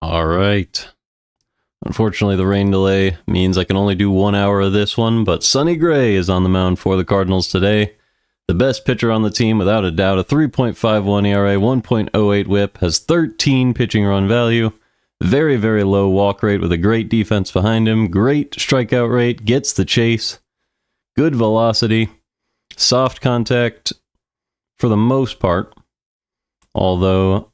All right. Unfortunately, the rain delay means I can only do 1 hour of this one, but Sonny Gray is on the mound for the Cardinals today. The best pitcher on the team, without a doubt, a 3.51 ERA, 1.08 whip, has 13 pitching run value, very, very low walk rate with a great defense behind him, great strikeout rate, gets the chase, good velocity, soft contact for the most part, although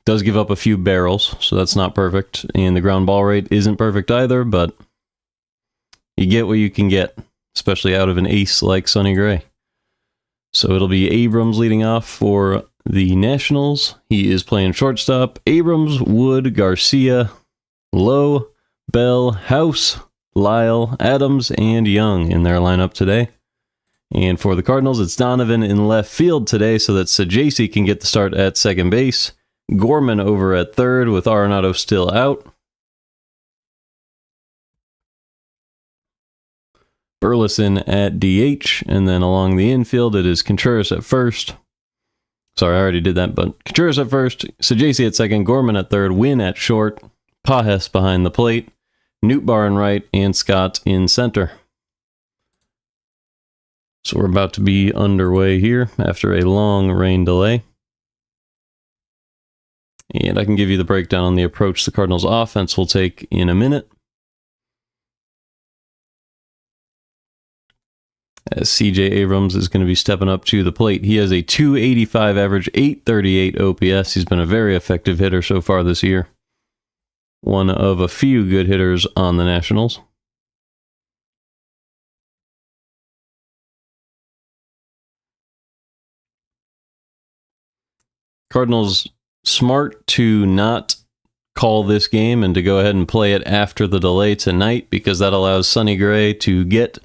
does give up a few barrels, so that's not perfect. And the ground ball rate isn't perfect either, but you get what you can get, especially out of an ace like Sonny Gray. So it'll be Abrams leading off for the Nationals. He is playing shortstop. Abrams, Wood, Garcia, Lowe, Bell, House, Lyle, Adams, and Young in their lineup today. And for the Cardinals, it's Donovan in left field today so that Sajasi can get the start at second base. Gorman over at third with Arenado still out. Burleson at DH, and then along the infield it is Contreras at first. Sorry, I already did that, but Contreras at first, Sajasi at second, Gorman at third, Wynn at short, Pajes behind the plate, Nootbaar in right, and Scott in center. So we're about to be underway here after a long rain delay. And I can give you the breakdown on the approach the Cardinals offense will take in a minute. As CJ Abrams is going to be stepping up to the plate. He has a 285 average, 838 OPS. He's been a very effective hitter so far this year. One of a few good hitters on the Nationals. Cardinals smart to not call this game and to go ahead and play it after the delay tonight, because that allows Sonny Gray to get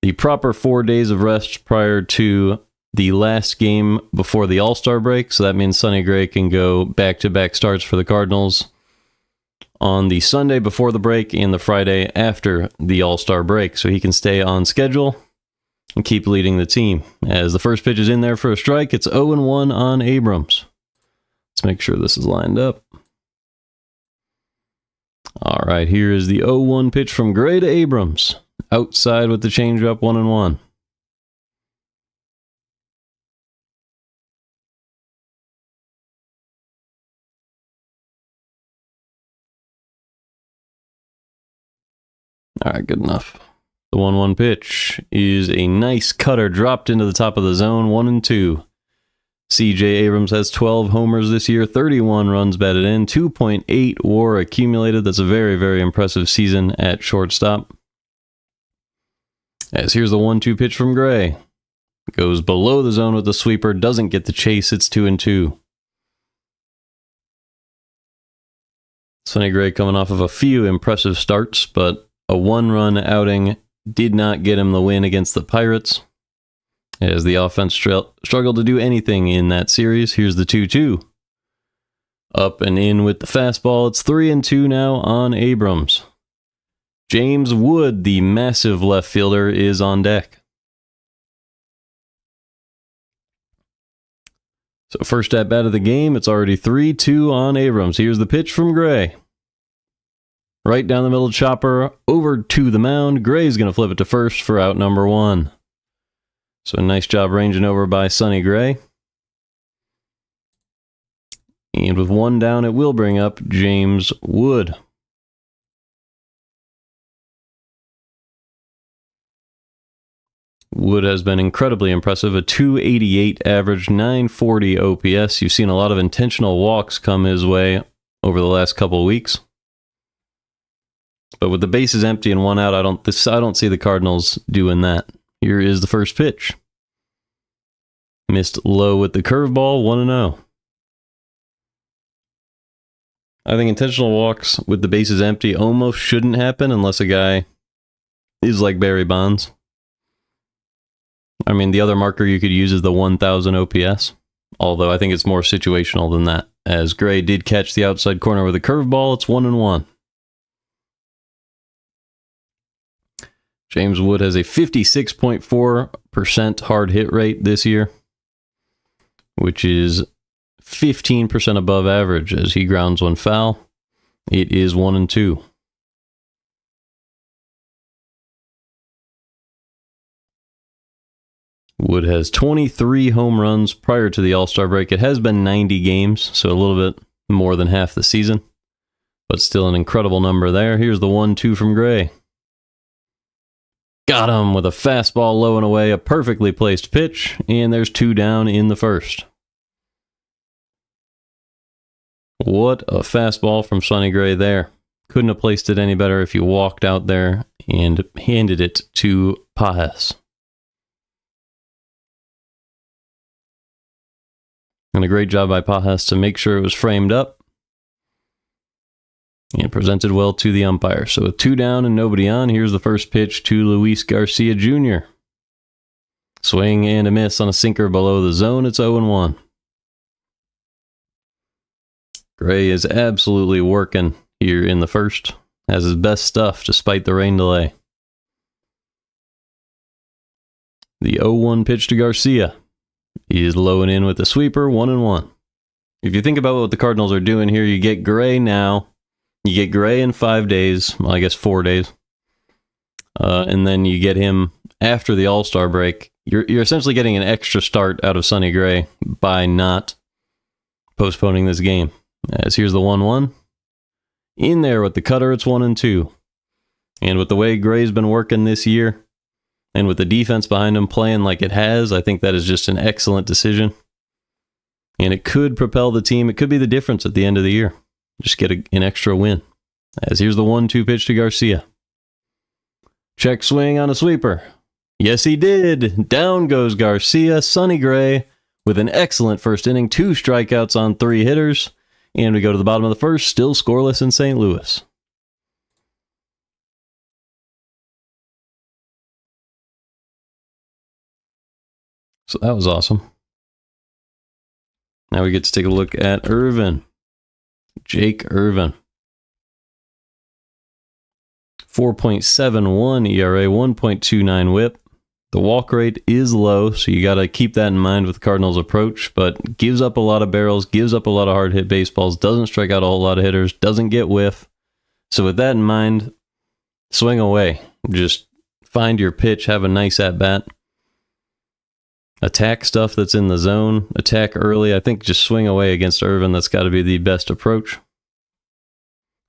the proper 4 days of rest prior to the last game before the All-Star break. So that means Sonny Gray can go back-to-back starts for the Cardinals on the Sunday before the break and the Friday after the All-Star break. So he can stay on schedule and keep leading the team. As the first pitch is in there for a strike, it's 0-1 on Abrams. Let's make sure this is lined up. All right, here is the 0-1 pitch from Gray to Abrams. Outside with the changeup, 1-1. All right, good enough. The 1-1 pitch is a nice cutter dropped into the top of the zone, 1-2. CJ Abrams has 12 homers this year, 31 runs batted in, 2.8 WAR accumulated. That's a very, very impressive season at shortstop. As here's the 1-2 pitch from Gray. Goes below the zone with the sweeper, doesn't get the chase, it's 2-2. Sonny Gray coming off of a few impressive starts, but a one-run outing did not get him the win against the Pirates, as the offense struggled to do anything in that series. Here's the 2-2. Up and in with the fastball. It's 3-2 now on Abrams. James Wood, the massive left fielder, is on deck. So first at bat of the game, it's already 3-2 on Abrams. Here's the pitch from Gray. Right down the middle, chopper over to the mound. Gray's going to flip it to first for out number 1. So a nice job ranging over by Sonny Gray. And with one down, it will bring up James Wood. Wood has been incredibly impressive. A 288 average, 940 OPS. You've seen a lot of intentional walks come his way over the last couple of weeks. But with the bases empty and one out, I don't see the Cardinals doing that. Here is the first pitch. Missed low with the curveball, 1-0. I think intentional walks with the bases empty almost shouldn't happen unless a guy is like Barry Bonds. I mean, the other marker you could use is the 1,000 OPS, although I think it's more situational than that. As Gray did catch the outside corner with a curveball, it's 1-1. James Wood has a 56.4% hard hit rate this year, which is 15% above average as he grounds one foul. It is 1-2. Wood has 23 home runs prior to the All-Star break. It has been 90 games, so a little bit more than half the season, but still an incredible number there. Here's the 1-2 from Gray. Got him with a fastball low and away, a perfectly placed pitch, and there's 2 down in the first. What a fastball from Sonny Gray there. Couldn't have placed it any better if you walked out there and handed it to Pages. And a great job by Pages to make sure it was framed up and presented well to the umpire. So with 2 down and nobody on, here's the first pitch to Luis Garcia Jr. Swing and a miss on a sinker below the zone. It's 0-1. Gray is absolutely working here in the first. Has his best stuff despite the rain delay. The 0-1 pitch to Garcia. He is low and in with the sweeper, 1-1. If you think about what the Cardinals are doing here, you get Gray now. You get Gray in 5 days. Well, I guess 4 days. And then you get him after the All-Star break. You're essentially getting an extra start out of Sonny Gray by not postponing this game. As here's the 1-1. In there with the cutter, it's 1-2. And with the way Gray's been working this year, and with the defense behind him playing like it has, I think that is just an excellent decision. And it could propel the team. It could be the difference at the end of the year. Just get an extra win. As here's the 1-2 pitch to Garcia. Check swing on a sweeper. Yes, he did. Down goes Garcia. Sonny Gray with an excellent first inning. 2 strikeouts on 3 hitters. And we go to the bottom of the first, still scoreless in St. Louis. So that was awesome. Now we get to take a look at Irvin. Jake Irvin. 4.71 ERA, 1.29 whip. The walk rate is low, so you got to keep that in mind with the Cardinals' approach, but gives up a lot of barrels, gives up a lot of hard hit baseballs, doesn't strike out a whole lot of hitters, doesn't get whiff. So with that in mind, swing away. Just find your pitch, have a nice at-bat. Attack stuff that's in the zone, attack early. I think just swing away against Irvin. That's got to be the best approach. If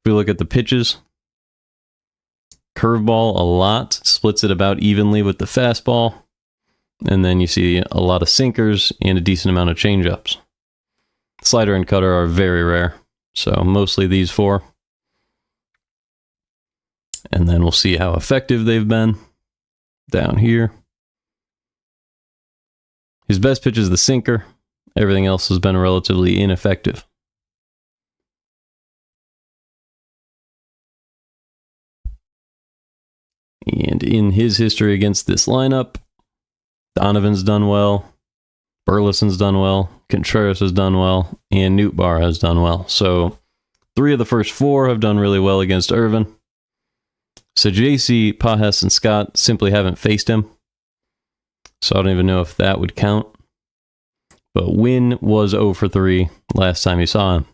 we look at the pitches, curveball a lot, splits it about evenly with the fastball. And then you see a lot of sinkers and a decent amount of changeups. Slider and cutter are very rare. So mostly these 4. And then we'll see how effective they've been down here. His best pitch is the sinker. Everything else has been relatively ineffective. And in his history against this lineup, Donovan's done well, Burleson's done well, Contreras has done well, and Nootbaar has done well. So 3 of the first 4 have done really well against Irvin. So JC, Pages, and Scott simply haven't faced him. So I don't even know if that would count. But Wynn was 0 for 3 last time you saw him.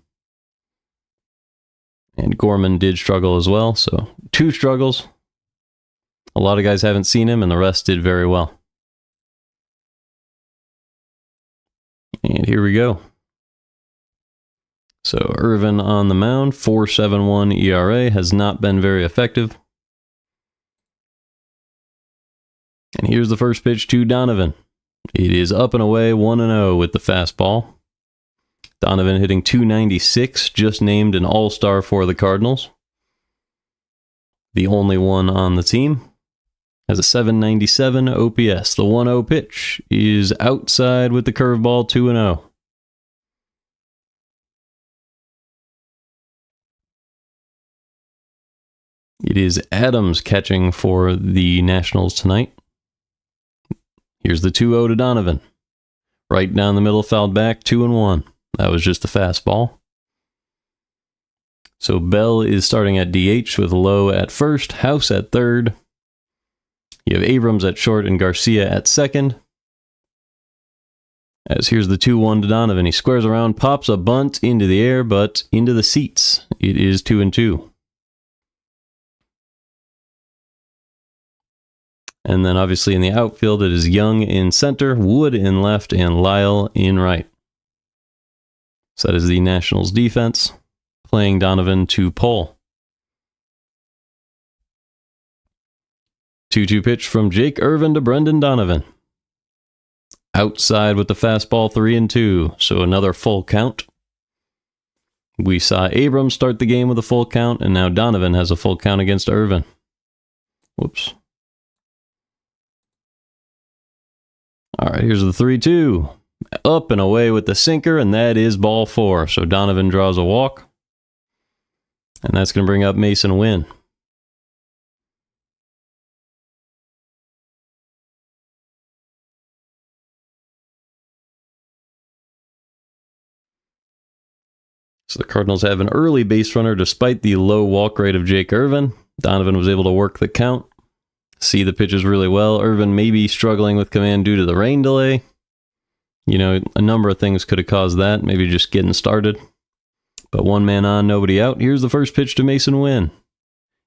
And Gorman did struggle as well. So 2 struggles. A lot of guys haven't seen him, and the rest did very well. And here we go. So Irvin on the mound, 4.71 ERA, has not been very effective. And here's the first pitch to Donovan. It is up and away, 1-0 with the fastball. Donovan hitting .296, just named an all-star for the Cardinals. The only one on the team. Has a .797 OPS. The 1-0 pitch is outside with the curveball, 2-0. It is Adams catching for the Nationals tonight. Here's the 2-0 to Donovan. Right down the middle, fouled back, 2-1. That was just a fastball. So Bell is starting at DH with Lowe at first, House at third. You have Abrams at short and Garcia at second. As here's the 2-1 to Donovan. He squares around, pops a bunt into the air, but into the seats. It is 2-2. And then obviously in the outfield, it is Young in center, Wood in left, and Lyle in right. So that is the Nationals defense, playing Donovan to pull. 2-2 pitch from Jake Irvin to Brendan Donovan. Outside with the fastball, 3-2, so another full count. We saw Abrams start the game with a full count, and now Donovan has a full count against Irvin. Whoops. All right, here's the 3-2. Up and away with the sinker, and that is ball 4. So Donovan draws a walk, and that's going to bring up Mason Wynn. So the Cardinals have an early base runner despite the low walk rate of Jake Irvin. Donovan was able to work the count, see the pitches really well. Irvin may be struggling with command due to the rain delay. You know, a number of things could have caused that, maybe just getting started. But one man on, nobody out. Here's the first pitch to Mason Wynn.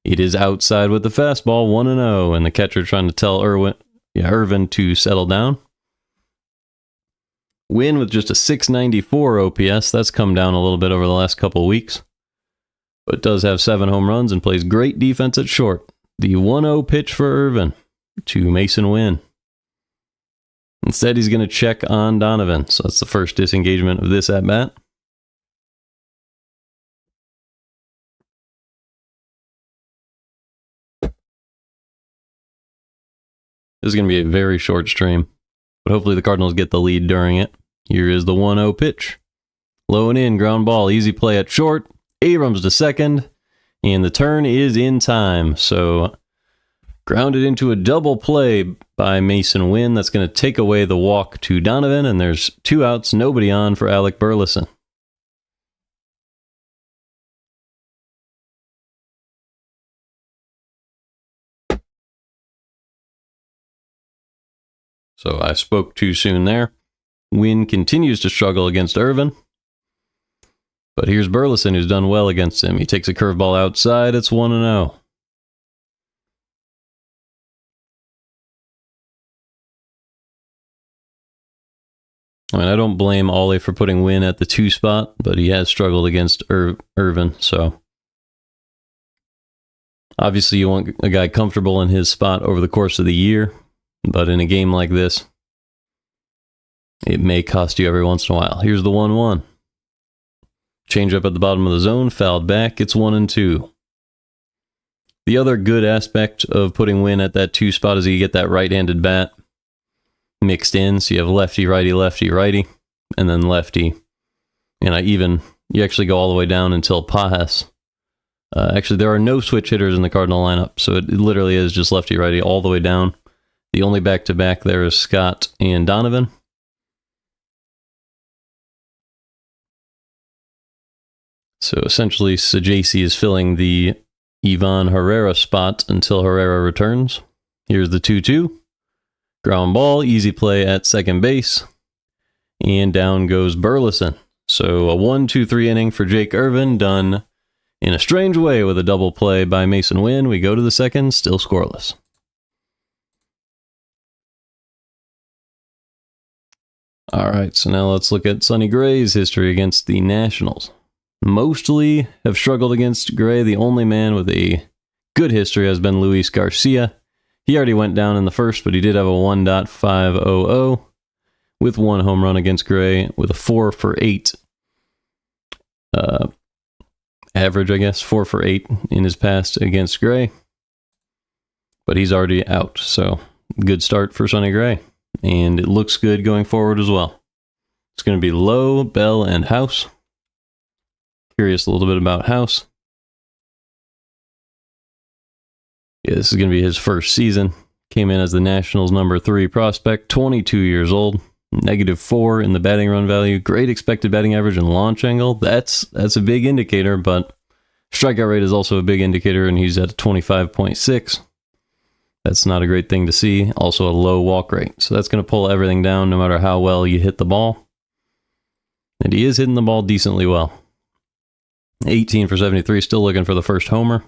It is outside with the fastball, 1-0, and the catcher trying to tell Irvin to settle down. Wynn with just a 694 OPS. That's come down a little bit over the last couple of weeks, but does have 7 home runs and plays great defense at short. The 1-0 pitch for Irvin to Mason Wynn. Instead, he's going to check on Donovan, so that's the first disengagement of this at-bat. This is going to be a very short stream, but hopefully the Cardinals get the lead during it. Here is the 1-0 pitch. Low and in, ground ball, easy play at short. Abrams to second, and the turn is in time. So grounded into a double play by Mason Wynn. That's going to take away the walk to Donovan, and there's 2 outs, nobody on for Alec Burleson. So I spoke too soon there. Wynn continues to struggle against Irvin. But here's Burleson, who's done well against him. He takes a curveball outside. It's 1-0. I mean, I don't blame Ollie for putting Wynn at the 2 spot, but he has struggled against Irvin, so obviously you want a guy comfortable in his spot over the course of the year, but in a game like this, it may cost you every once in a while. Here's the 1-1. Change up at the bottom of the zone, fouled back, it's 1-2. The other good aspect of putting Wynn at that 2 spot is you get that right-handed bat mixed in, so you have lefty, righty, and then lefty. And you actually go all the way down until Pajas. Actually, there are no switch hitters in the Cardinal lineup, so it literally is just lefty, righty all the way down. The only back-to-back there is Scott and Donovan. So essentially, Sajaci is filling the Ivan Herrera spot until Herrera returns. Here's the 2-2. Ground ball, easy play at second base. And down goes Burleson. So a 1-2-3 inning for Jake Irvin, done in a strange way with a double play by Mason Wynn. We go to the second, still scoreless. All right, so now let's look at Sonny Gray's history against the Nationals. Mostly have struggled against Gray. The only man with a good history has been Luis Garcia. He already went down in the first, but he did have a 1.500 with 1 home run against Gray with a 4 for 8 average, I guess, 4 for 8 in his past against Gray. But he's already out, so good start for Sonny Gray. And it looks good going forward as well. It's going to be Lowe, Bell, and House. Curious a little bit about House. Yeah, this is going to be his first season. Came in as the Nationals' number 3 prospect, 22 years old, -4 in the batting run value, great expected batting average and launch angle. That's a big indicator, but strikeout rate is also a big indicator, and he's at 25.6. That's not a great thing to see. Also a low walk rate. So that's going to pull everything down no matter how well you hit the ball. And he is hitting the ball decently well. 18 for 73, still looking for the first homer.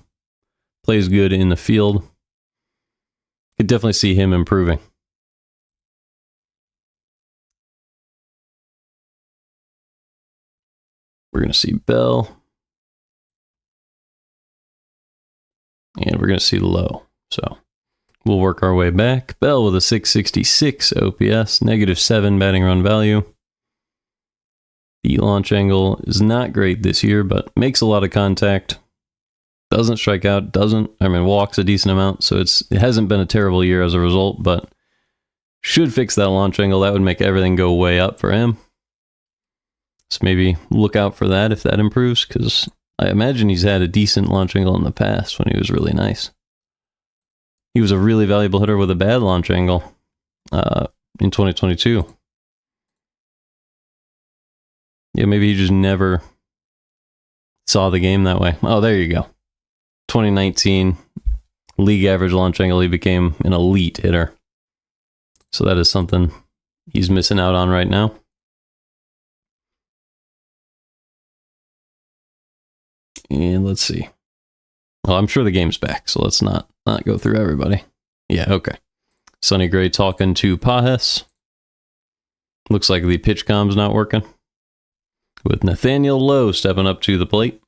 Plays good in the field. Could definitely see him improving. We're going to see Bell. And we're going to see Lowe. So we'll work our way back. Bell with a 666 OPS, -7 batting run value. The launch angle is not great this year, but makes a lot of contact. Doesn't strike out, walks a decent amount, so it hasn't been a terrible year as a result, but should fix that launch angle. That would make everything go way up for him. So maybe look out for that if that improves, because I imagine he's had a decent launch angle in the past when he was really nice. He was a really valuable hitter with a bad launch angle in 2022. Yeah, maybe he just never saw the game that way. Oh, there you go. 2019 league average launch angle, he became an elite hitter. So that is something he's missing out on right now. And let's see. Well, I'm sure the game's back, so let's not go through everybody. Yeah, okay. Sonny Gray talking to Pajes. Looks like the pitch comm's not working. With Nathaniel Lowe stepping up to the plate.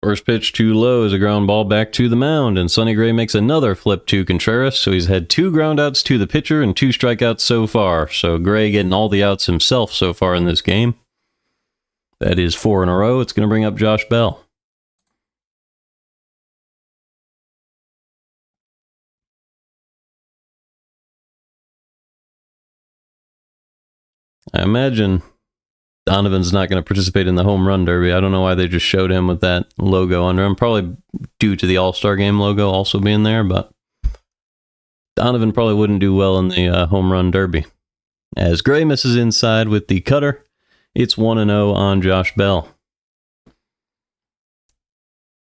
First pitch too low is a ground ball back to the mound, and Sonny Gray makes another flip to Contreras, so he's had 2 groundouts to the pitcher and 2 strikeouts so far. So Gray getting all the outs himself so far in this game. That is 4 in a row. It's going to bring up Josh Bell. I imagine Donovan's not going to participate in the home run derby. I don't know why they just showed him with that logo under him. Probably due to the All-Star Game logo also being there, but Donovan probably wouldn't do well in the home run derby. As Gray misses inside with the cutter, it's 1-0 on Josh Bell.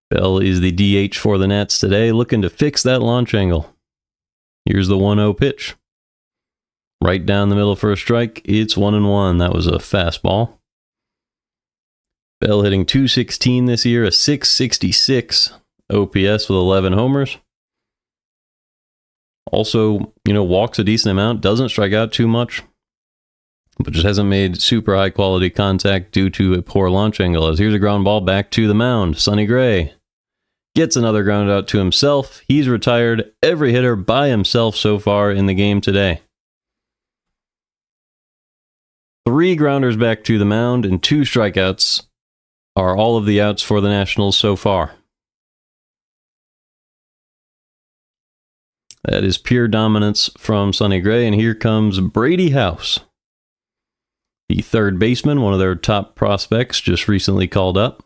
Bell is the DH for the Nats today, looking to fix that launch angle. Here's the 1-0 pitch. Right down the middle for a strike. It's 1-1. That was a fastball. Bell hitting .216 this year, a 666 OPS with 11 homers. Also, walks a decent amount, doesn't strike out too much, but just hasn't made super high quality contact due to a poor launch angle. As here's a ground ball back to the mound. Sonny Gray gets another ground out to himself. He's retired every hitter by himself so far in the game today. 3 grounders back to the mound and 2 strikeouts are all of the outs for the Nationals so far. That is pure dominance from Sonny Gray, and here comes Brady House. The third baseman, one of their top prospects, just recently called up.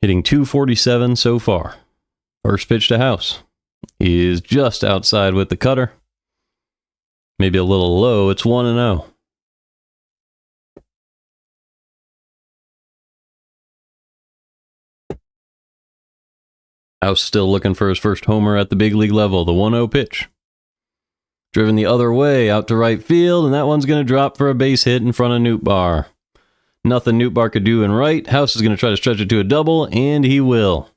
Hitting .247 so far. First pitch to House is just outside with the cutter. Maybe a little low. It's 1-0. House still looking for his first homer at the big league level. The 1-0 pitch. Driven the other way out to right field, and that one's going to drop for a base hit in front of Nootbaar. Nothing Nootbaar could do in right. House is going to try to stretch it to a double, and he will.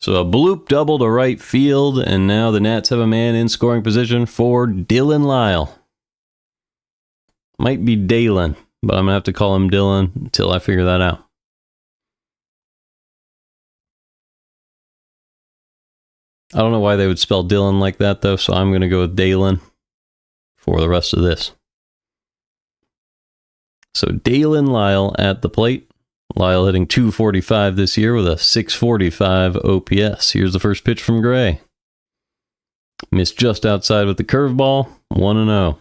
So a bloop double to right field, and now the Nats have a man in scoring position for Dylan Lyle. Might be Dalen, but I'm going to have to call him Dylan until I figure that out. I don't know why they would spell Dylan like that, though, so I'm going to go with Dalen for the rest of this. So Dalen Lyle at the plate. Lyle hitting .245 this year with a 645 OPS. Here's the first pitch from Gray. Missed just outside with the curveball. 1-0.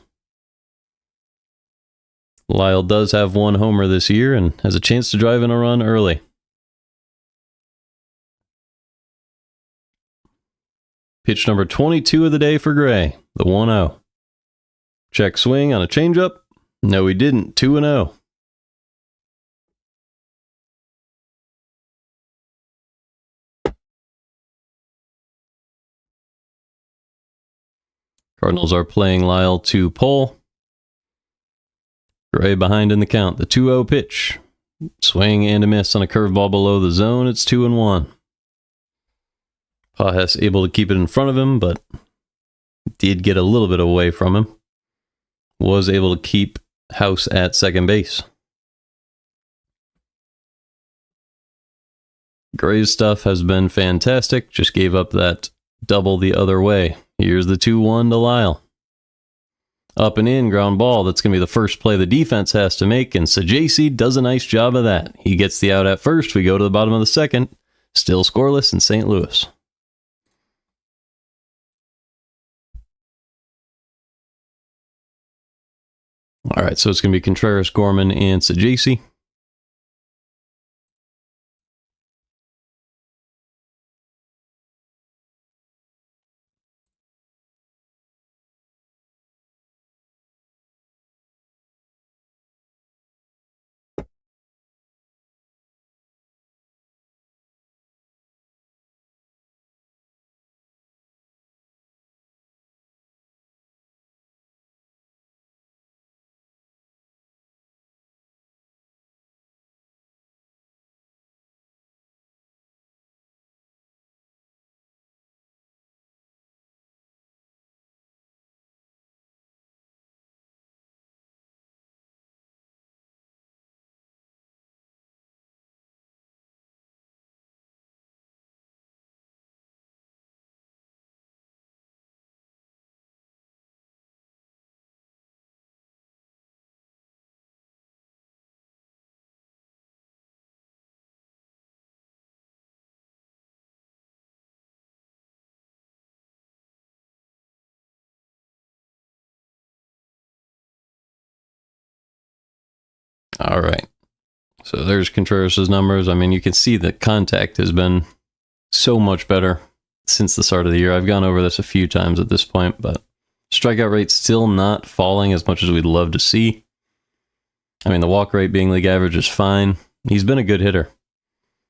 Lyle does have one homer this year and has a chance to drive in a run early. Pitch number 22 of the day for Gray, the 1-0. Check swing on a changeup. No, he didn't. 2-0. Cardinals are playing Lyle to pull. Gray behind in the count. The 2-0 pitch. Swing and a miss on a curveball below the zone. It's 2-1. Pajes able to keep it in front of him, but did get a little bit away from him. Was able to keep House at second base. Gray's stuff has been fantastic. Just gave up that double the other way. Here's the 2-1 to Lyle. Up and in, ground ball. That's going to be the first play the defense has to make, and Sajasi does a nice job of that. He gets the out at first. We go to the bottom of the second. Still scoreless in St. Louis. All right, so it's going to be Contreras, Gorman, and Sajasi. All right. So there's Contreras' numbers. I mean, you can see that contact has been so much better since the start of the year. I've gone over this a few times at this point, but strikeout rate's still not falling as much as we'd love to see. I mean, the walk rate being league average is fine. He's been a good hitter.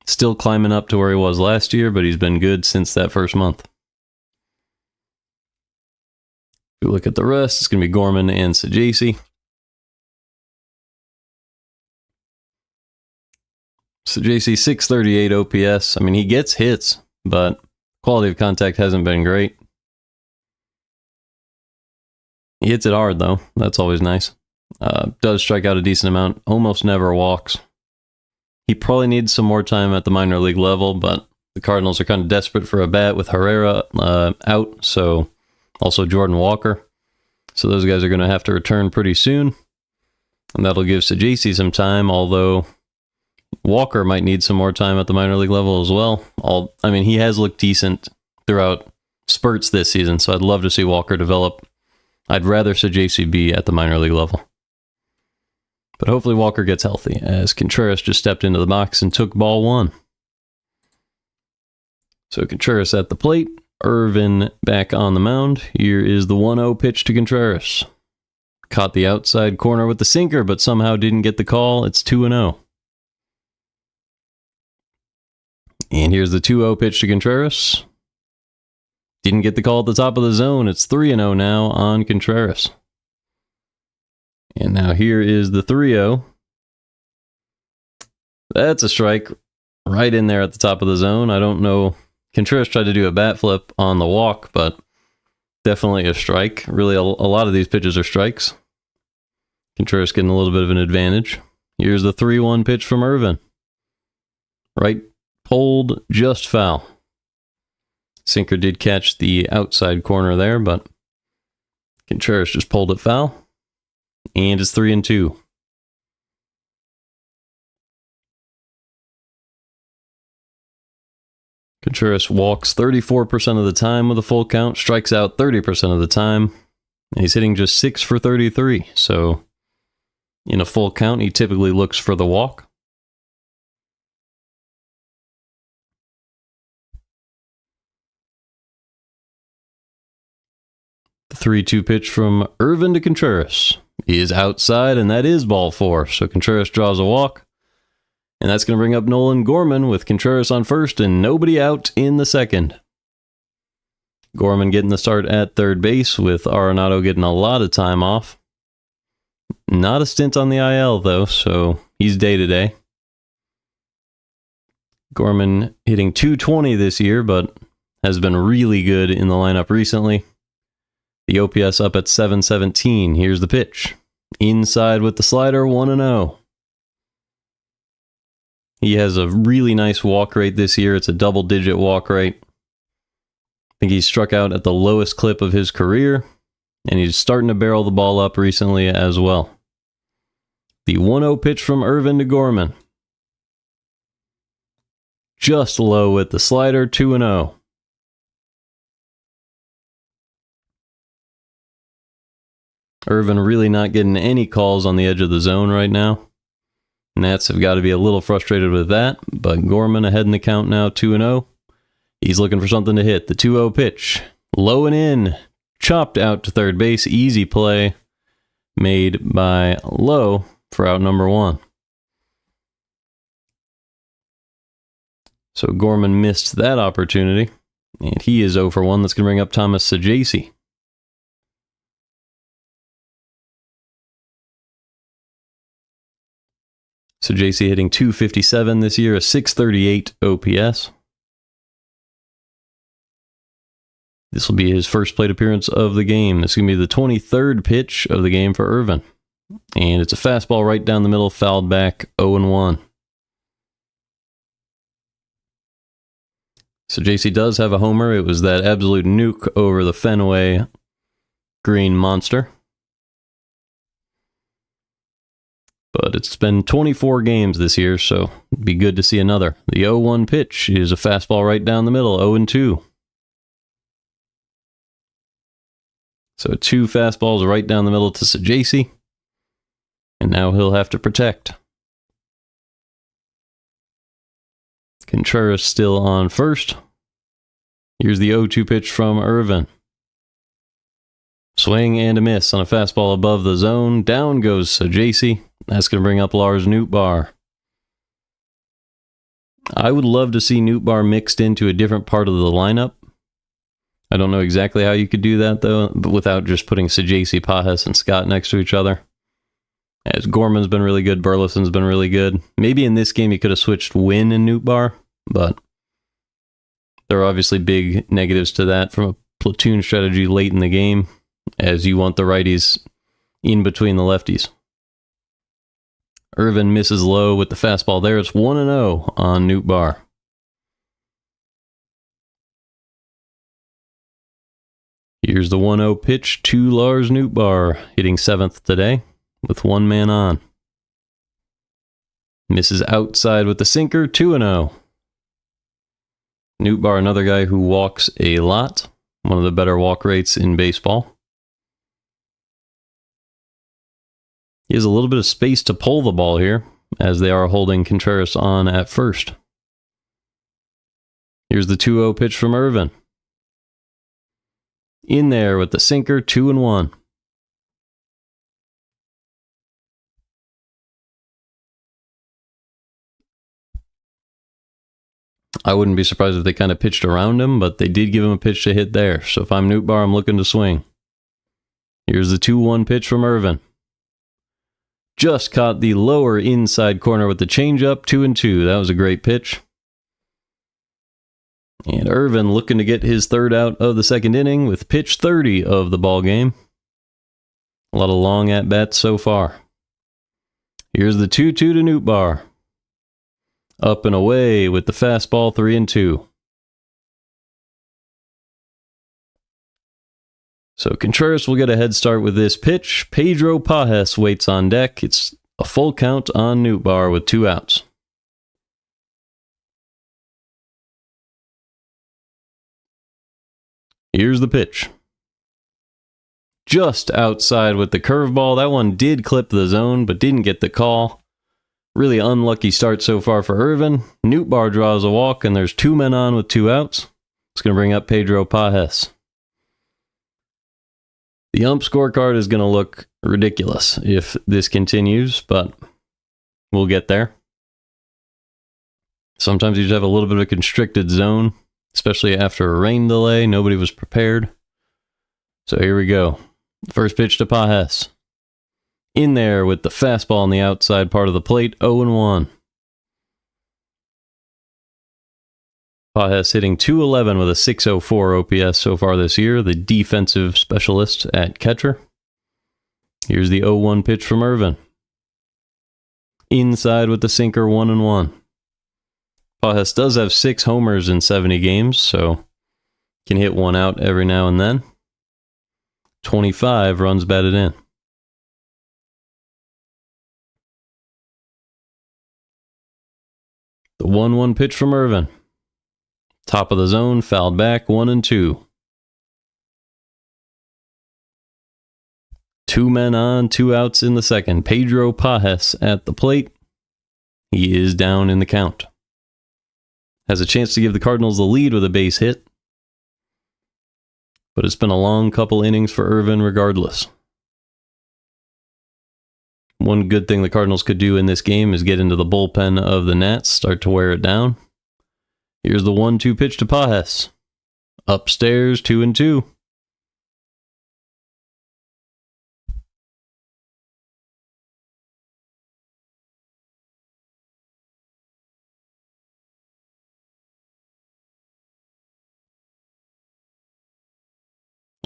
Still climbing up to where he was last year, but he's been good since that first month. If we look at the rest, it's going to be Gorman and Sajasi. Sajasi, 638 OPS. I mean, he gets hits, but quality of contact hasn't been great. He hits it hard, though. That's always nice. Does strike out a decent amount. Almost never walks. He probably needs some more time at the minor league level, but the Cardinals are kind of desperate for a bat with Herrera out, so also Jordan Walker. So those guys are going to have to return pretty soon, and that'll give Sajasi some time, although Walker might need some more time at the minor league level as well. I mean, he has looked decent throughout spurts this season, so I'd love to see Walker develop. I'd rather Sajasi be at the minor league level. But hopefully Walker gets healthy, as Contreras just stepped into the box and took ball one. So Contreras at the plate, Irvin back on the mound. Here is the 1-0 pitch to Contreras. Caught the outside corner with the sinker, but somehow didn't get the call. It's 2-0. And here's the 2-0 pitch to Contreras. Didn't get the call at the top of the zone. It's 3-0 now on Contreras. And now here is the 3-0. That's a strike right in there at the top of the zone. I don't know. Contreras tried to do a bat flip on the walk, but definitely a strike. Really, a lot of these pitches are strikes. Contreras getting a little bit of an advantage. Here's the 3-1 pitch from Irvin. Right, pulled just foul. Sinker did catch the outside corner there, but Contreras just pulled it foul. And it's 3-2. Contreras walks 34% of the time with a full count, strikes out 30% of the time. And he's hitting just 6 for 33, so In a full count, he typically looks for the walk. The 3-2 pitch from Irvin to Contreras is outside, and that is ball 4. So Contreras draws a walk. And that's going to bring up Nolan Gorman with Contreras on first and nobody out in the second. Gorman getting the start at third base with Arenado getting a lot of time off. Not a stint on the IL, though, so he's day-to-day. Gorman hitting .220 this year, but has been really good in the lineup recently. The OPS up at .717. Here's the pitch. Inside with the slider, 1-0. He has a really nice walk rate this year. It's a double-digit walk rate. I think he's struck out at the lowest clip of his career, and he's starting to barrel the ball up recently as well. The 1-0 pitch from Irvin to Gorman. Just low with the slider, 2-0. Irvin really not getting any calls on the edge of the zone right now. Nats have got to be a little frustrated with that, but Gorman ahead in the count now, 2-0. He's looking for something to hit. The 2-0 pitch. Low and in. Chopped out to third base. Easy play made by Lowe for out number 1. So Gorman missed that opportunity, and he is 0 for 1. That's going to bring up Thomas Saggese. Saggese hitting .257 this year, a .638 OPS. This will be his first plate appearance of the game. This is going to be the 23rd pitch of the game for Irvin. And it's a fastball right down the middle, fouled back, 0-1. Saggese does have a homer. It was that absolute nuke over the Fenway Green Monster. But it's been 24 games this year, so it'd be good to see another. The 0-1 pitch is a fastball right down the middle, 0-2. So 2 fastballs right down the middle to Saggese. And now he'll have to protect. Contreras still on first. Here's the 0-2 pitch from Irvin. Swing and a miss on a fastball above the zone. Down goes Saggese. That's going to bring up Lars Nootbaar. I would love to see Nootbaar mixed into a different part of the lineup. I don't know exactly how you could do that, though, but without just putting Saggese, Pages, and Scott next to each other. As Gorman's been really good, Burleson's been really good. Maybe in this game you could have switched Wynn and Nootbaar, but there are obviously big negatives to that from a platoon strategy late in the game, as you want the righties in between the lefties. Irvin misses low with the fastball there. It's 1-0 on Nootbaar. Here's the 1-0 pitch to Lars Nootbaar, hitting 7th today with 1 man on. Misses outside with the sinker, 2-0. Nootbaar, another guy who walks a lot, one of the better walk rates in baseball. He has a little bit of space to pull the ball here, as they are holding Contreras on at first. Here's the 2-0 pitch from Irvin. In there with the sinker, 2-1. I wouldn't be surprised if they kind of pitched around him, but they did give him a pitch to hit there. So if I'm Nootbaar, I'm looking to swing. Here's the 2-1 pitch from Irvin. Just caught the lower inside corner with the changeup, 2-2. That was a great pitch. And Irvin looking to get his 3rd out of the 2nd inning with pitch 30 of the ball game. A lot of long at-bats so far. Here's the 2-2 to Nootbaar. Up and away with the fastball, 3-2. So Contreras will get a head start with this pitch. Pedro Pages waits on deck. It's a full count on Nootbaar with 2 outs. Here's the pitch. just outside with the curveball. That one did clip the zone, but didn't get the call. Really unlucky start so far for Irvin. Nootbaar draws a walk, and there's 2 men on with 2 outs. It's going to bring up Pedro Pages. The ump scorecard is going to look ridiculous if this continues, but we'll get there. Sometimes you just have a little bit of a constricted zone, especially after a rain delay. Nobody was prepared. So here we go. First pitch to Pages. In there with the fastball on the outside part of the plate, 0-1. Pages hitting .211 with a .604 OPS so far this year, the defensive specialist at catcher. Here's the 0-1 pitch from Irvin. Inside with the sinker, 1-1. Pages does have 6 homers in 70 games, so can hit one out every now and then. 25 runs batted in. The 1-1 pitch from Irvin. Top of the zone, fouled back, 1-2. 2 men on, 2 outs in the second. Pedro Pages at the plate. He is down in the count. Has a chance to give the Cardinals the lead with a base hit. But it's been a long couple innings for Irvin regardless. One good thing the Cardinals could do in this game is get into the bullpen of the Nats, start to wear it down. Here's the 1-2 pitch to Pages. Upstairs, 2-2.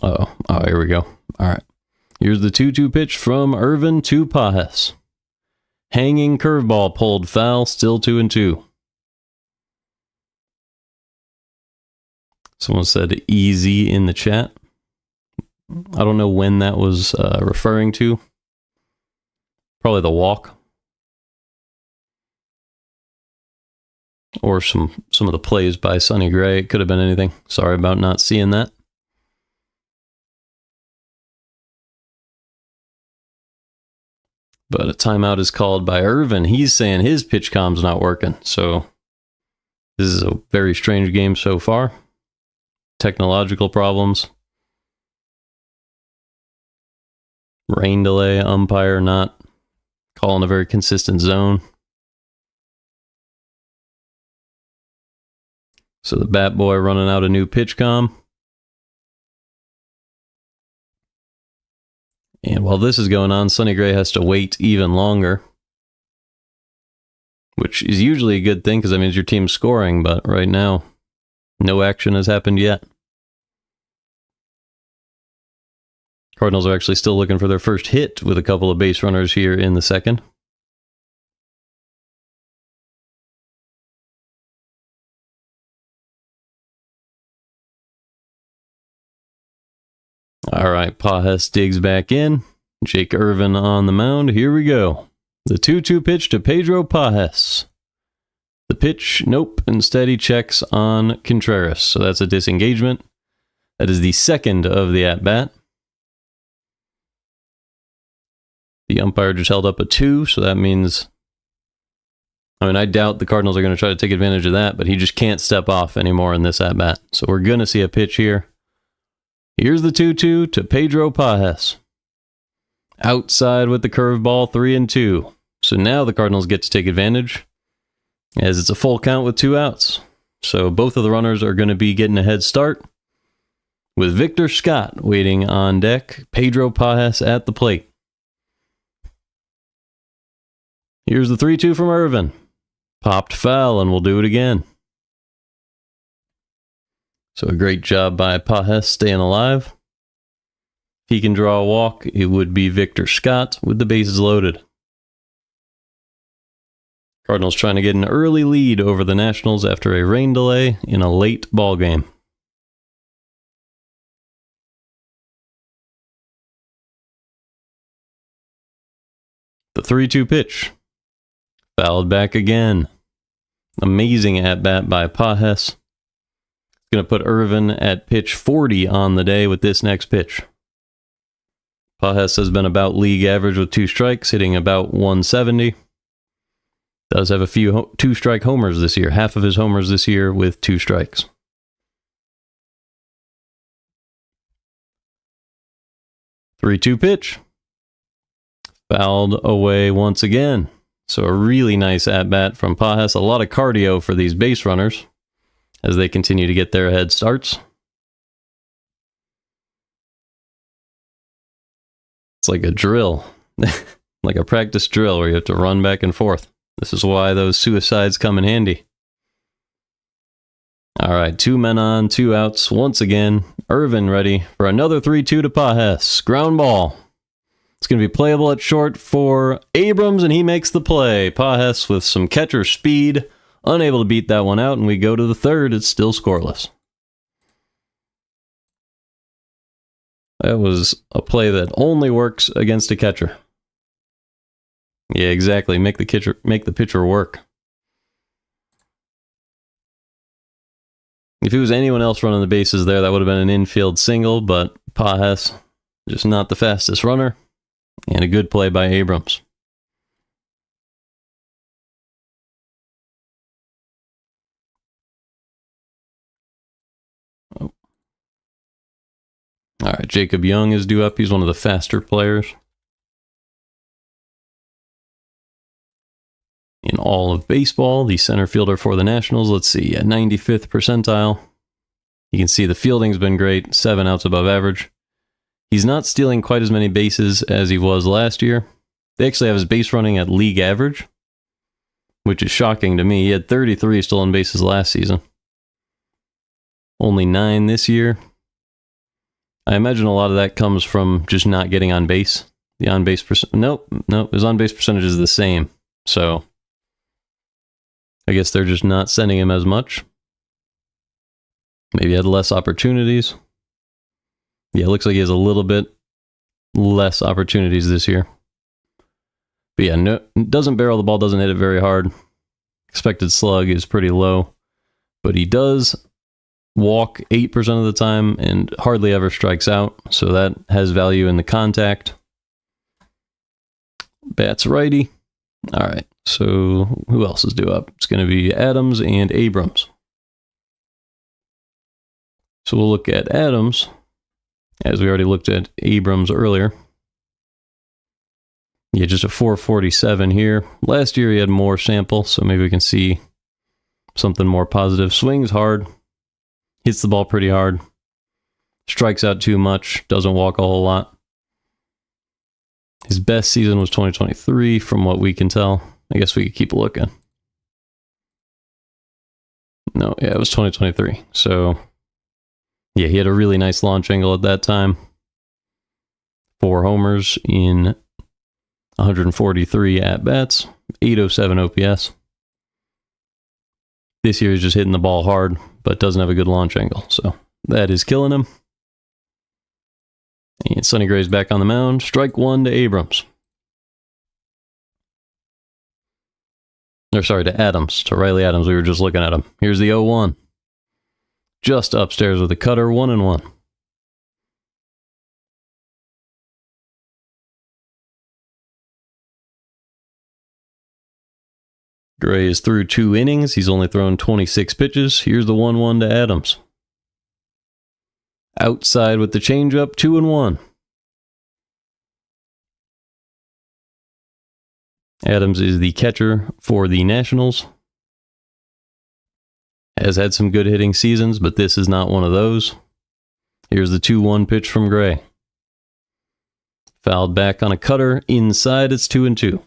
Oh, here we go. All right. Here's the 2-2 pitch from Irvin to Pages. Hanging curveball pulled foul, still 2-2. Someone said easy in the chat. I don't know when that was referring to. Probably the walk. Or some of the plays by Sonny Gray. It could have been anything. Sorry about not seeing that. But a timeout is called by Irvin. He's saying his pitch comm's not working. So this is a very strange game so far. Technological problems. Rain delay, umpire not calling a very consistent zone. So the bat boy running out a new pitch comm. And while this is going on, Sonny Gray has to wait even longer. Which is usually a good thing because that means your team's scoring, but right now, no action has happened yet. Cardinals are actually still looking for their first hit with a couple of base runners here in the second. All right, Pages digs back in. Jake Irvin on the mound. Here we go. The 2-2 pitch to Pedro Pages. The pitch, nope. Instead, he checks on Contreras. So that's a disengagement. That is the second of the at-bat. The umpire just held up a 2, so that means... I doubt the Cardinals are going to try to take advantage of that, but he just can't step off anymore in this at-bat. So we're going to see a pitch here. Here's the 2-2 to Pedro Pages. Outside with the curveball, 3-2. So now the Cardinals get to take advantage, as it's a full count with 2 outs. So both of the runners are going to be getting a head start, with Victor Scott waiting on deck. Pedro Pages at the plate. Here's the 3-2 from Irvin. Popped foul, and we'll do it again. So a great job by Pages staying alive. If he can draw a walk, it would be Victor Scott with the bases loaded. Cardinals trying to get an early lead over the Nationals after a rain delay in a late ball game. The 3-2 pitch. Fouled back again. Amazing at-bat by Pages. Going to put Irvin at pitch 40 on the day with this next pitch. Pajes has been about league average with 2 strikes, hitting about 170. Does have a few 2-strike homers this year. Half of his homers this year with 2 strikes. Three-two pitch. Fouled away once again. So a really nice at-bat from Pajes. A lot of cardio for these base runners as they continue to get their head starts. It's like a drill. Like a practice drill where you have to run back and forth. This is why those suicides come in handy. All right, 2 men on, 2 outs. Once again, Irvin ready for another 3-2 to Pajes. Ground ball. It's going to be playable at short for Abrams, and he makes the play. Pajes with some catcher speed, unable to beat that one out, and we go to the third. It's still scoreless. That was a play that only works against a catcher. Yeah, exactly. Make the pitcher work. If it was anyone else running the bases there, that would have been an infield single, but Pajes, just not the fastest runner, and a good play by Abrams. Oh. All right, Jacob Young is due up. He's one of the faster players in all of baseball, the center fielder for the Nationals. Let's see, at 95th percentile. You can see the fielding's been great, 7 outs above average. He's not stealing quite as many bases as he was last year. They actually have his base running at league average, which is shocking to me. He had 33 stolen bases last season. Only 9 this year. I imagine a lot of that comes from just not getting on base. The on-base percent, nope, his on-base percentage is the same. So I guess they're just not sending him as much. Maybe he had less opportunities. Yeah, it looks like he has a little bit less opportunities this year. But yeah, no, doesn't barrel the ball, doesn't hit it very hard. Expected slug is pretty low. But he does walk 8% of the time and hardly ever strikes out. So that has value in the contact. Bats righty. All right, so who else is due up? It's going to be Adams and Abrams. So we'll look at Adams, as we already looked at Abrams earlier. Yeah, just a 447 here. Last year he had more sample, so maybe we can see something more positive. Swings hard, hits the ball pretty hard, strikes out too much, doesn't walk a whole lot. His best season was 2023, from what we can tell. I guess we could keep looking. No, yeah, it was 2023. So, yeah, he had a really nice launch angle at that time. 4 homers in 143 at-bats, 807 OPS. This year he's just hitting the ball hard, but doesn't have a good launch angle. So that is killing him. And Sonny Gray's back on the mound. Strike 1 to Abrams. Or sorry, to Adams. To Riley Adams. We were just looking at him. Here's the 0-1. Just upstairs with a cutter, 1-1. Gray is through 2 innings. He's only thrown 26 pitches. Here's the 1-1 to Adams. Outside with the changeup, 2-1. Adams is the catcher for the Nationals. Has had some good hitting seasons, but this is not one of those. Here's the 2-1 pitch from Gray. Fouled back on a cutter. Inside, it's 2-2.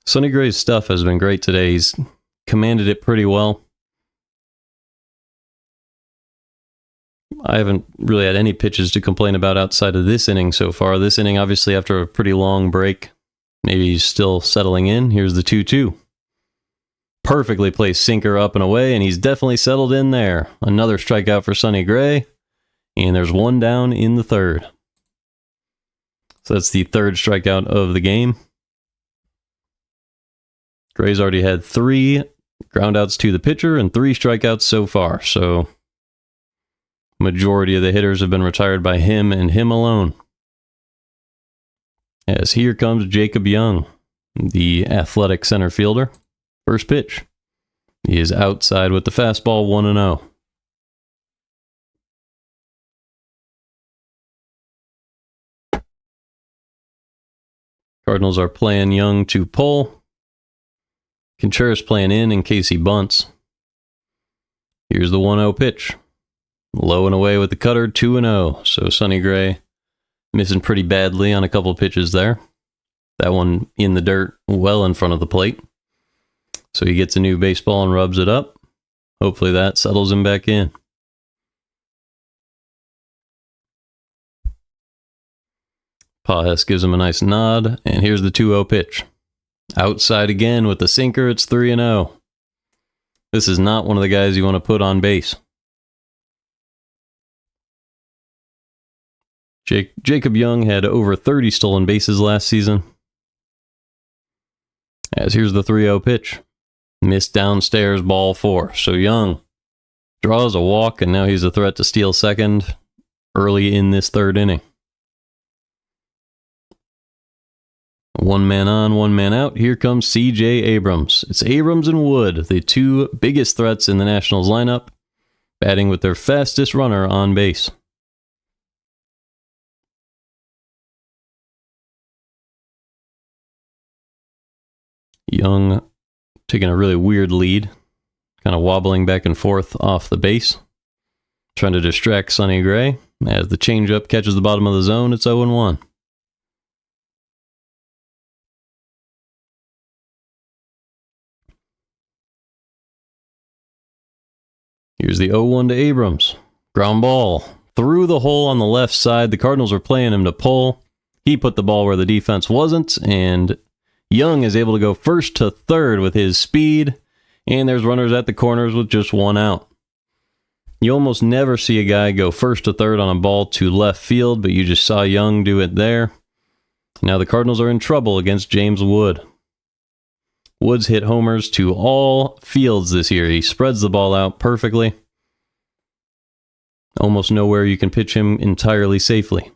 Sonny Gray's stuff has been great today. He's commanded it pretty well. I haven't really had any pitches to complain about outside of this inning so far. This inning, obviously, after a pretty long break, maybe he's still settling in. Here's the 2-2. Perfectly placed sinker up and away, and he's definitely settled in there. Another strikeout for Sonny Gray, and there's 1 down in the 3rd. So that's the 3rd strikeout of the game. Gray's already had 3 ground outs to the pitcher and 3 strikeouts so far. So majority of the hitters have been retired by him and him alone. As here comes Jacob Young, the athletic center fielder. First pitch. He is outside with the fastball, 1-0. Cardinals are playing Young to pull. Contreras playing in case he bunts. Here's the 1-0 pitch. Low and away with the cutter, 2-0. So Sonny Gray missing pretty badly on a couple pitches there. That one in the dirt, well in front of the plate. So he gets a new baseball and rubs it up. Hopefully that settles him back in. Pajes gives him a nice nod, and here's the 2-0 pitch. Outside again with the sinker, it's 3-0. This is not one of the guys you want to put on base. Jacob Young had over 30 stolen bases last season. As here's the 3-0 pitch. Missed downstairs, ball 4. So Young draws a walk, and now he's a threat to steal second early in this third inning. 1 man on, 1 man out. Here comes C.J. Abrams. It's Abrams and Wood, the 2 biggest threats in the Nationals lineup, batting with their fastest runner on base. Young taking a really weird lead, kind of wobbling back and forth off the base, trying to distract Sonny Gray. As the changeup catches the bottom of the zone, it's 0-1. Here's the 0-1 to Abrams. Ground ball through the hole on the left side. The Cardinals are playing him to pull. He put the ball where the defense wasn't, and Young is able to go first to third with his speed, and there's runners at the corners with just 1 out. You almost never see a guy go first to third on a ball to left field, but you just saw Young do it there. Now the Cardinals are in trouble against James Wood. Woods hit homers to all fields this year. He spreads the ball out perfectly. Almost nowhere you can pitch him entirely safely.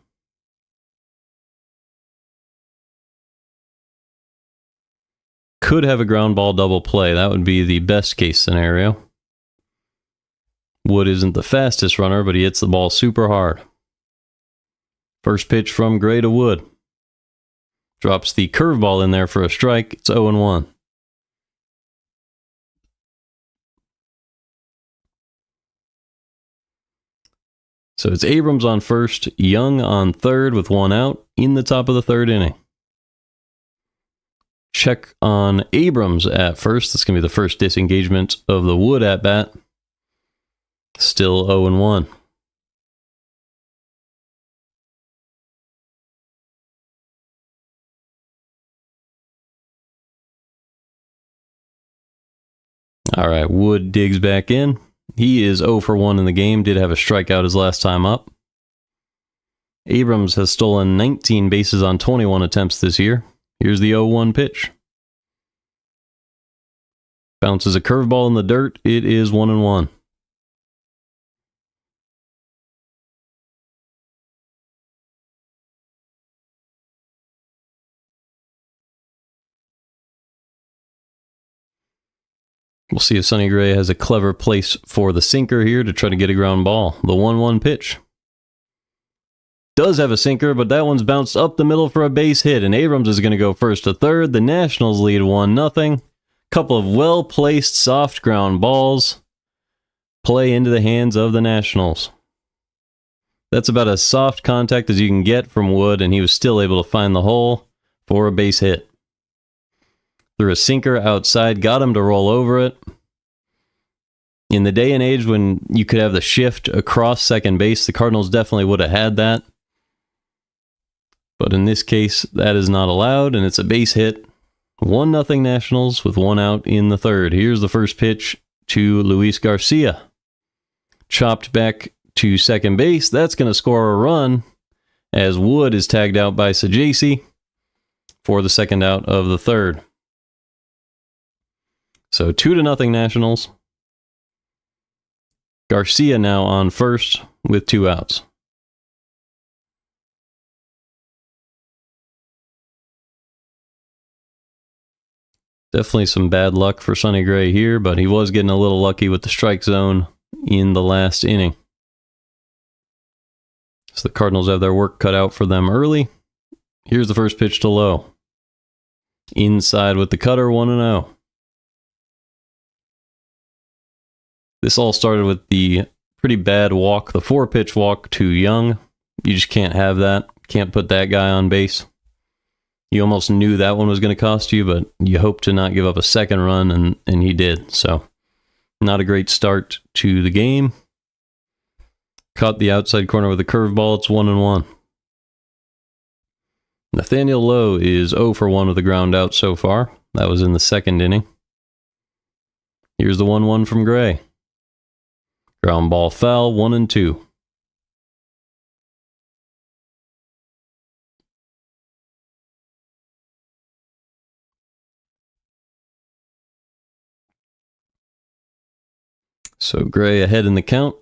Could have a ground ball double play. That would be the best case scenario. Wood isn't the fastest runner, but he hits the ball super hard. First pitch from Gray to Wood. Drops the curveball in there for a strike. It's 0-1. So it's Abrams on first, Young on third with 1 out in the top of the third inning. Check on Abrams at first. That's going to be the first disengagement of the Wood at bat. Still 0-1. All right, Wood digs back in. He is 0 for 1 in the game, did have a strikeout his last time up. Abrams has stolen 19 bases on 21 attempts this year. Here's the 0-1 pitch. Bounces a curveball in the dirt. It is 1-1. We'll see if Sonny Gray has a clever place for the sinker here to try to get a ground ball. The 1-1 pitch. Does have a sinker, but that one's bounced up the middle for a base hit, and Abrams is going to go first to third. The Nationals lead 1-0. Couple of well-placed soft ground balls play into the hands of the Nationals. That's about as soft contact as you can get from Wood, and he was still able to find the hole for a base hit. Threw a sinker outside, got him to roll over it. In the day and age when you could have the shift across second base, the Cardinals definitely would have had that. But in this case, that is not allowed, and it's a base hit. 1-0 Nationals with 1 out in the third. Here's the first pitch to Luis Garcia. Chopped back to second base. That's going to score a run as Wood is tagged out by Sajasi for the second out of the third. So 2-0 Nationals. Garcia now on first with 2 outs. Definitely some bad luck for Sonny Gray here, but he was getting a little lucky with the strike zone in the last inning. So the Cardinals have their work cut out for them early. Here's the first pitch to Lowe. Inside with the cutter, 1-0. This all started with the pretty bad walk, the 4-pitch walk to Young. You just can't have that. Can't put that guy on base. You almost knew that one was going to cost you, but you hope to not give up a second run, and he did. So, not a great start to the game. Caught the outside corner with a curveball. It's 1-1. Nathaniel Lowe is 0 for 1 with a ground out so far. That was in the second inning. Here's the 1-1 from Gray. Ground ball foul, 1-2. So Gray ahead in the count.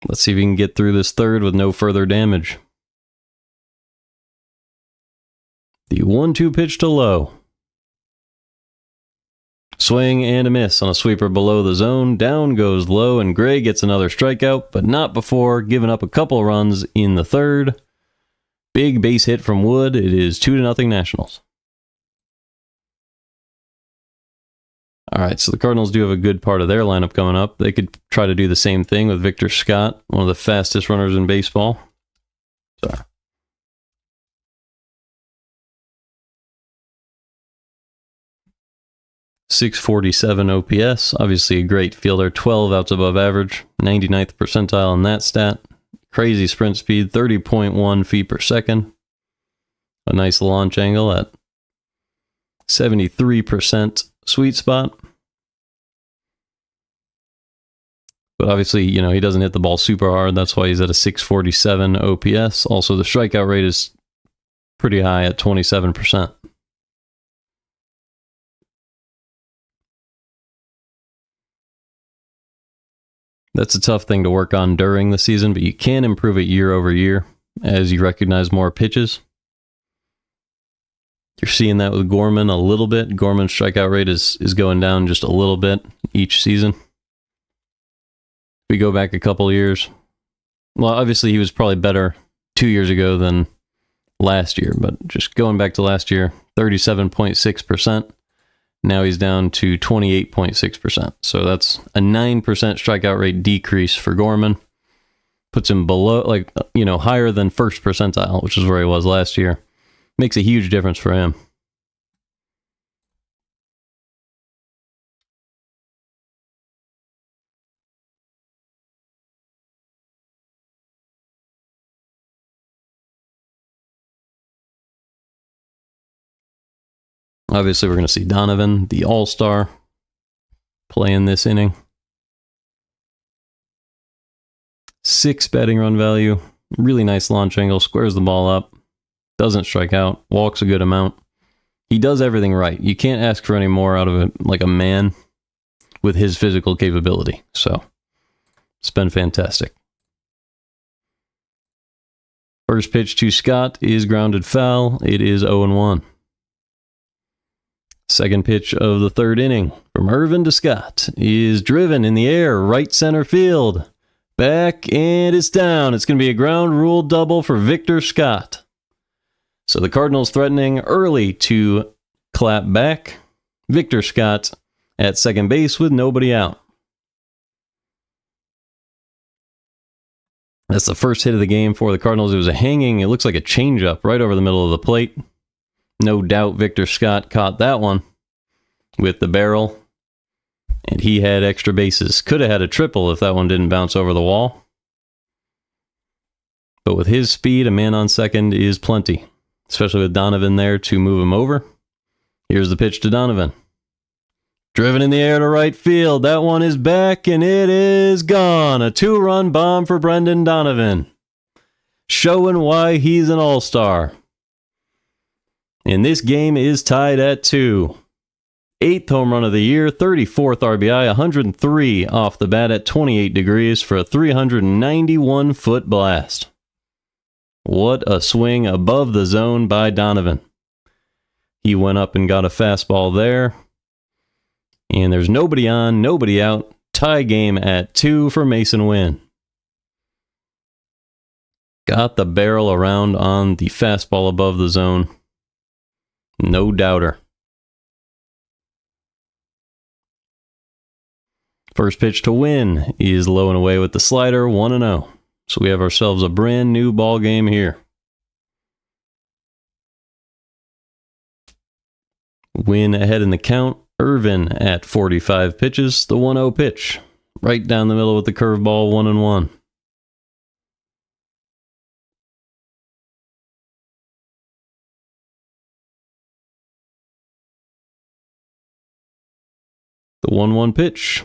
Let's see if he can get through this third with no further damage. The 1-2 pitch to Lowe. Swing and a miss on a sweeper below the zone. Down goes Lowe, and Gray gets another strikeout, but not before giving up a couple runs in the third. Big base hit from Wood. It is 2-0 Nationals. All right, so the Cardinals do have a good part of their lineup coming up. They could try to do the same thing with Victor Scott, one of the fastest runners in baseball. Sorry. .647 OPS, obviously a great fielder, 12 outs above average, 99th percentile in that stat. Crazy sprint speed, 30.1 feet per second. A nice launch angle at 73% sweet spot. But obviously, he doesn't hit the ball super hard. That's why he's at a .647 OPS. Also, the strikeout rate is pretty high at 27%. That's a tough thing to work on during the season, but you can improve it year over year as you recognize more pitches. You're seeing that with Gorman a little bit. Gorman's strikeout rate is going down just a little bit each season. If we go back a couple years, well, obviously he was probably better 2 years ago than last year, but just going back to last year, 37.6%. Now he's down to 28.6%. So that's a 9% strikeout rate decrease for Gorman. Puts him below, higher than first percentile, which is where he was last year. Makes a huge difference for him. Obviously, we're going to see Donovan, the all-star, play in this inning. 6 batting run value. Really nice launch angle. Squares the ball up. Doesn't strike out. Walks a good amount. He does everything right. You can't ask for any more out of a man with his physical capability. So, it's been fantastic. First pitch to Scott is grounded foul. It is 0-1. Second pitch of the third inning from Irvin to Scott is driven in the air, right center field. Back, and it's down. It's going to be a ground rule double for Victor Scott. So the Cardinals threatening early to clap back. Victor Scott at second base with nobody out. That's the first hit of the game for the Cardinals. It was a hanging, it looks like a changeup right over the middle of the plate. No doubt Victor Scott caught that one with the barrel, and he had extra bases. Could have had a triple if that one didn't bounce over the wall. But with his speed, a man on second is plenty, especially with Donovan there to move him over. Here's the pitch to Donovan. Driven in the air to right field. That one is back, and it is gone. A 2-run bomb for Brendan Donovan, showing why he's an all-star. And this game is tied at 2. 8th home run of the year, 34th RBI, 103 off the bat at 28 degrees for a 391-foot blast. What a swing above the zone by Donovan. He went up and got a fastball there. And there's nobody on, nobody out. Tie game at 2 for Mason Wynn. Got the barrel around on the fastball above the zone. No doubter. First pitch to Wynn is low and away with the slider, 1-0. So we have ourselves a brand new ball game here. Wynn ahead in the count. Irvin at 45 pitches, the 1-0 pitch. Right down the middle with the curveball, 1-1. The 1-1 pitch.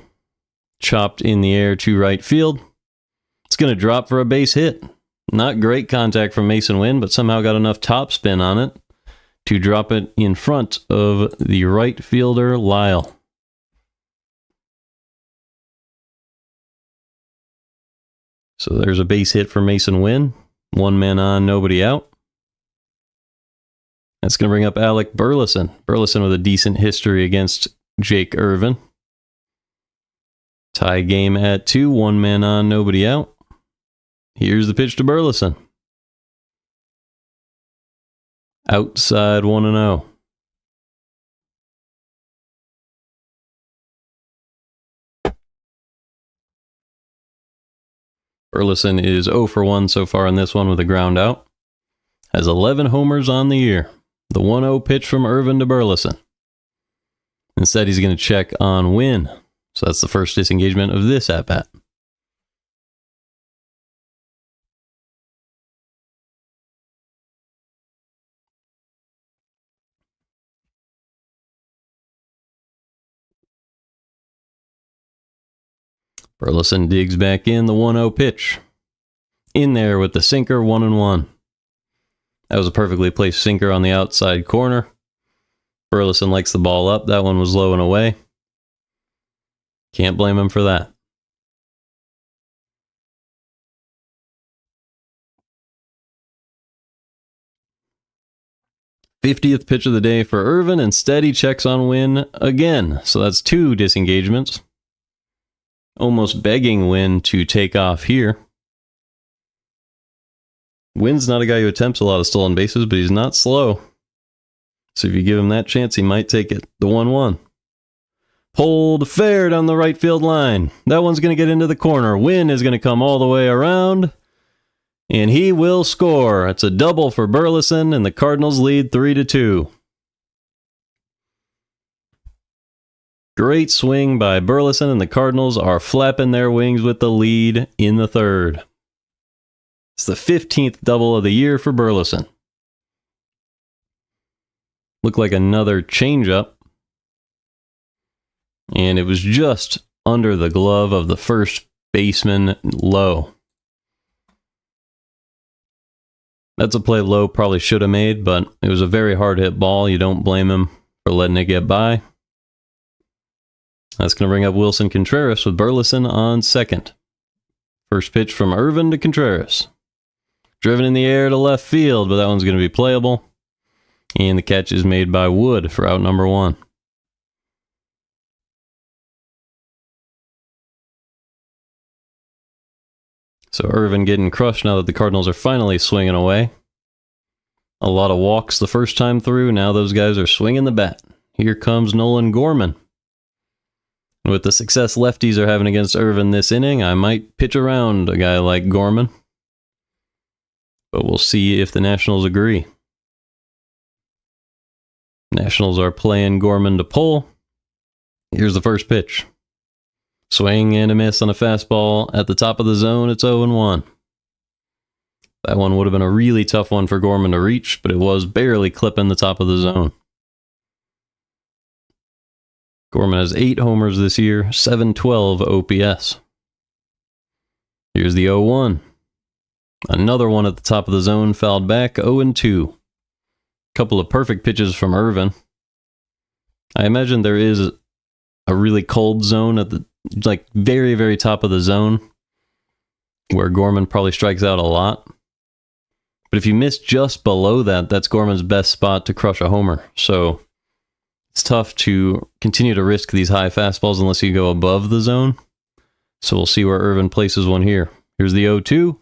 Chopped in the air to right field. It's going to drop for a base hit. Not great contact from Mason Wynn, but somehow got enough topspin on it to drop it in front of the right fielder, Lyle. So there's a base hit for Mason Wynn. 1 man on, nobody out. That's going to bring up Alec Burleson. Burleson with a decent history against Jake Irvin. Tie game at 2, 1 man on, nobody out. Here's the pitch to Burleson. Outside, 1-0. Burleson is 0 for 1 so far in this one with a ground out. Has 11 homers on the year. The 1-0 pitch from Irvin to Burleson. Instead, he's going to check on Wynn. So that's the first disengagement of this at-bat. Burleson digs back in, the 1-0 pitch. In there with the sinker, 1-1. That was a perfectly placed sinker on the outside corner. Burleson likes the ball up. That one was low and away. Can't blame him for that. '50th pitch of the day for Irvin. Instead, he checks on Wynn again. So that's 2 disengagements. Almost begging Wynn to take off here. Wynn's not a guy who attempts a lot of stolen bases, but he's not slow. So if you give him that chance, he might take it. The 1-1. Pulled fair down the right field line. That one's going to get into the corner. Wynn is going to come all the way around. And he will score. It's a double for Burleson, and the Cardinals lead 3-2. Great swing by Burleson, and the Cardinals are flapping their wings with the lead in the 3rd. It's the 15th double of the year for Burleson. Looked like another changeup. And it was just under the glove of the first baseman, Lowe. That's a play Lowe probably should have made, but it was a very hard hit ball. You don't blame him for letting it get by. That's going to bring up Wilson Contreras with Burleson on second. First pitch from Irvin to Contreras. Driven in the air to left field, but that one's going to be playable. And the catch is made by Wood for out number 1. So Irvin getting crushed now that the Cardinals are finally swinging away. A lot of walks the first time through. Now those guys are swinging the bat. Here comes Nolan Gorman. With the success lefties are having against Irvin this inning, I might pitch around a guy like Gorman. But we'll see if the Nationals agree. Nationals are playing Gorman to pull. Here's the first pitch. Swing and a miss on a fastball at the top of the zone. It's 0-1. That one would have been a really tough one for Gorman to reach, but it was barely clipping the top of the zone. Gorman has 8 homers this year, 712 OPS. Here's the 0-1. Another one at the top of the zone, fouled back, 0-2. Couple of perfect pitches from Irvin. I imagine there is a really cold zone at the like very, very top of the zone where Gorman probably strikes out a lot. But if you miss just below that, that's Gorman's best spot to crush a homer. So it's tough to continue to risk these high fastballs unless you go above the zone. So we'll see where Irvin places one here. Here's the 0-2.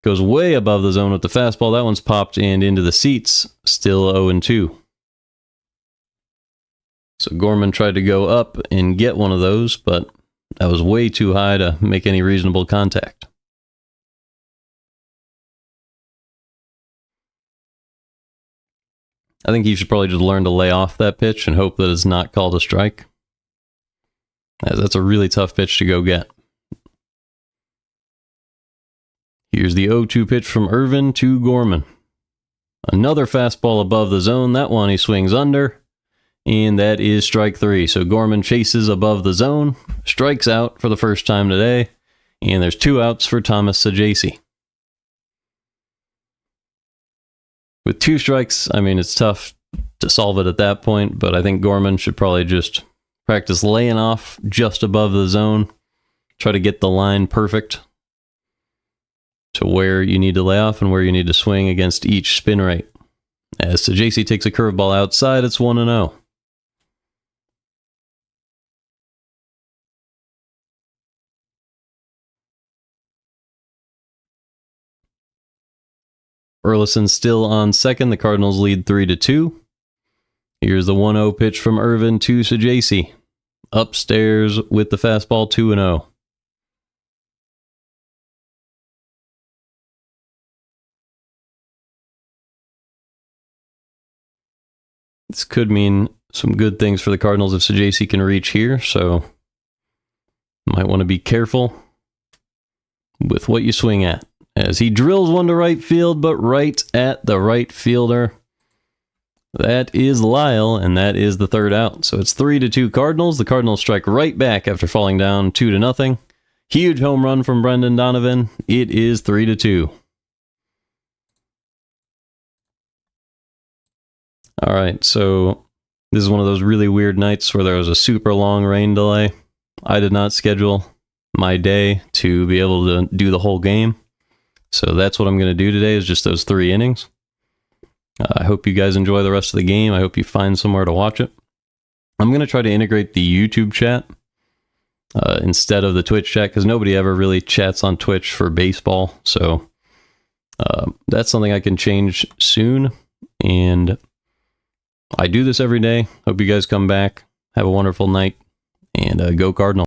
Goes way above the zone with the fastball. That one's popped and into the seats. Still 0-2. So Gorman tried to go up and get one of those, but that was way too high to make any reasonable contact. I think he should probably just learn to lay off that pitch and hope that it's not called a strike. That's a really tough pitch to go get. Here's the 0-2 pitch from Irvin to Gorman. Another fastball above the zone. That one he swings under. And that is strike 3. So Gorman chases above the zone, strikes out for the first time today, and there's 2 outs for Thomas Saggese. With 2 strikes, I mean, it's tough to solve it at that point, but I think Gorman should probably just practice laying off just above the zone, try to get the line perfect to where you need to lay off and where you need to swing against each spin rate. As Saggese takes a curveball outside, it's 1-0. Burleson still on second. The Cardinals lead 3-2. Here's the 1-0 pitch from Irvin to Saggese. Upstairs with the fastball, 2-0. This could mean some good things for the Cardinals if Saggese can reach here, so might want to be careful with what you swing at. As he drills one to right field, but right at the right fielder. That is Lyle, and that is the 3rd out. So it's 3-2 Cardinals. The Cardinals strike right back after falling down 2-0. Huge home run from Brendan Donovan. It is 3-2. All right, so this is one of those really weird nights where there was a super long rain delay. I did not schedule my day to be able to do the whole game. So that's what I'm going to do today, is just those 3 innings. I hope you guys enjoy the rest of the game. I hope you find somewhere to watch it. I'm going to try to integrate the YouTube chat instead of the Twitch chat, because nobody ever really chats on Twitch for baseball. So that's something I can change soon. And I do this every day. Hope you guys come back. Have a wonderful night. And go Cardinals.